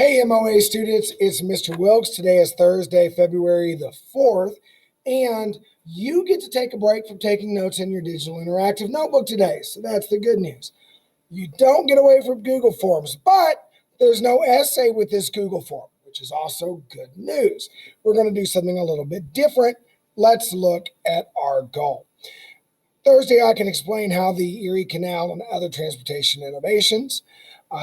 Hey, MOA students, it's Mr. Wilkes. Today is Thursday, February the 4th, and you get to take a break from taking notes in your digital interactive notebook today. So that's the good news. You don't get away from Google Forms, but there's no essay with this Google form, which is also good news. We're going to do something a little bit different. Let's look at our goal. Thursday, I can explain how the Erie Canal and other transportation innovations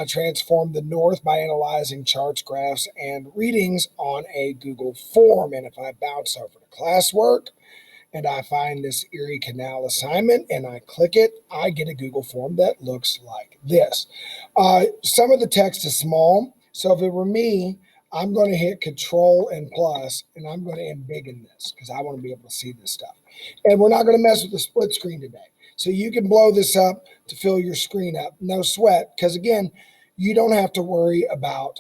transformed the North by analyzing charts, graphs, and readings on a Google form. And if I bounce over to classwork and I find this Erie Canal assignment and I click it, I get a Google form that looks like this. Some of the text is small, so if it were me, I'm going to hit Control and Plus, and I'm going to embiggen this because I want to be able to see this stuff. And we're not going to mess with the split screen today. So you can blow this up to fill your screen up. No sweat, because again, you don't have to worry about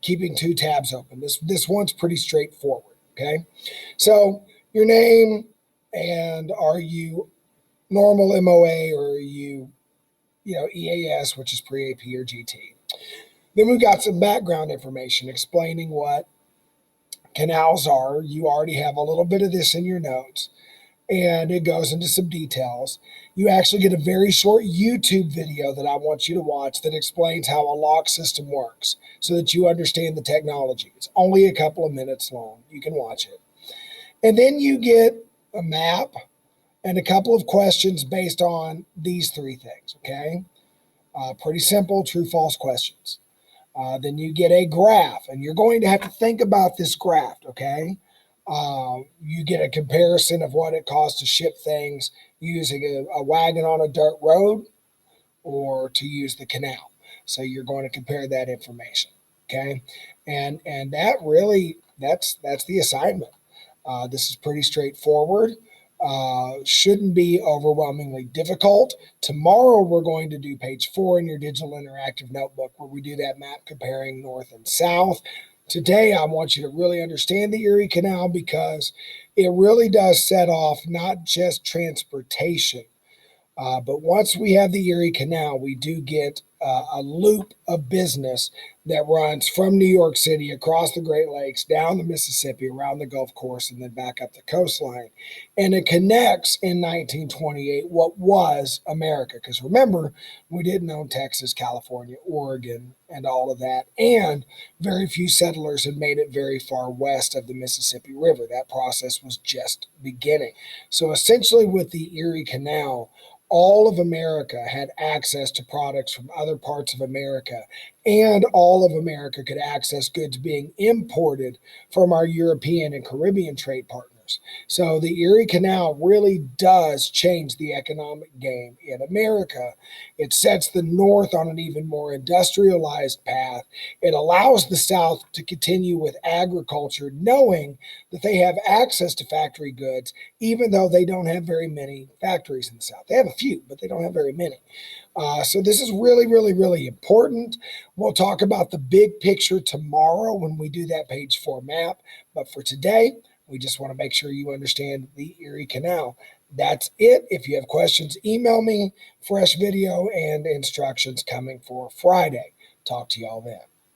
keeping two tabs open. This one's pretty straightforward, okay? So your name, and are you normal MOA, or are you EAS, which is pre-AP or GT? Then we've got some background information explaining what canals are. You already have a little bit of this in your notes, and it goes into some details. You actually get a very short YouTube video that I want you to watch that explains how a lock system works so that you understand the technology. It's only a couple of minutes long. You can watch it. And then you get a map and a couple of questions based on these three things, okay? Pretty simple, true, false questions. Then you get a graph, and you're going to have to think about this graph, okay? You get a comparison of what it costs to ship things using a wagon on a dirt road or to use the canal. So you're going to compare that information, okay? And that really, that's the assignment. This is pretty straightforward. Shouldn't be overwhelmingly difficult. Tomorrow we're going to do page 4 in your digital interactive notebook where we do that map comparing north and south. Today I want you to really understand the Erie Canal because it really does set off not just transportation, but once we have the Erie Canal, we do get a loop of business that runs from New York City across the Great Lakes, down the Mississippi, around the Gulf Coast, and then back up the coastline. And it connects in 1928 what was America. Because remember, we didn't own Texas, California, Oregon, and all of that. And very few settlers had made it very far west of the Mississippi River. That process was just beginning. So essentially with the Erie Canal, all of America had access to products from other parts of America, and all of America could access goods being imported from our European and Caribbean trade partners. So the Erie Canal really does change the economic game in America. It sets the North on an even more industrialized path. It allows the South to continue with agriculture, knowing that they have access to factory goods, even though they don't have very many factories in the South. They have a few, but they don't have very many. So this is really, really, really important. We'll talk about the big picture tomorrow when we do that page 4 map. But for today, we just want to make sure you understand the Erie Canal. That's it. If you have questions, email me. Fresh video and instructions coming for Friday. Talk to y'all then.